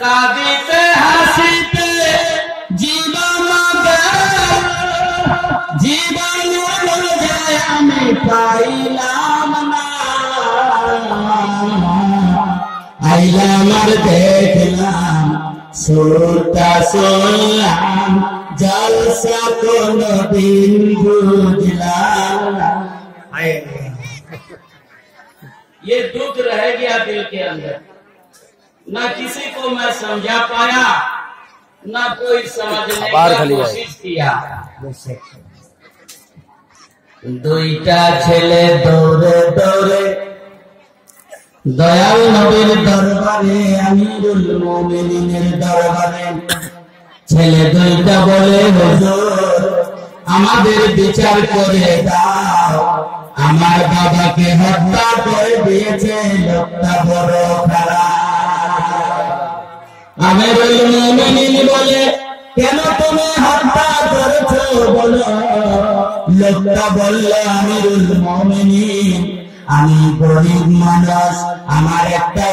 কাঁদিতে হাসিতে জীবন আমি পাইলাম না, আইলাম আর দেখলাম সুরটা শুনলাম জলসা কোনদিন বুঝলাম না। ये दुख रह गया दिल के अंदर, ना किसी को मैं समझा पाया, ना कोई समझने का कोशिश किया। दुईटा छेले दौड़े दौड़े दयाल नबीर दरबारे, आमीरुल मोमिनीনের দরবারে। ছেলে দুইটা বলে, হুজুর আমাদের বিচার করে দাও, আমার বাবাকে হত্যা করে দিয়েছে লোকটা বড় খারাপ। আমিরুল মুমিনিন বলে, কেন তুমি হত্যা করেছো বলো? লোকটা বলল, আমিরুল মুমিনিন আমি গরিব মানুষ, আমার একটা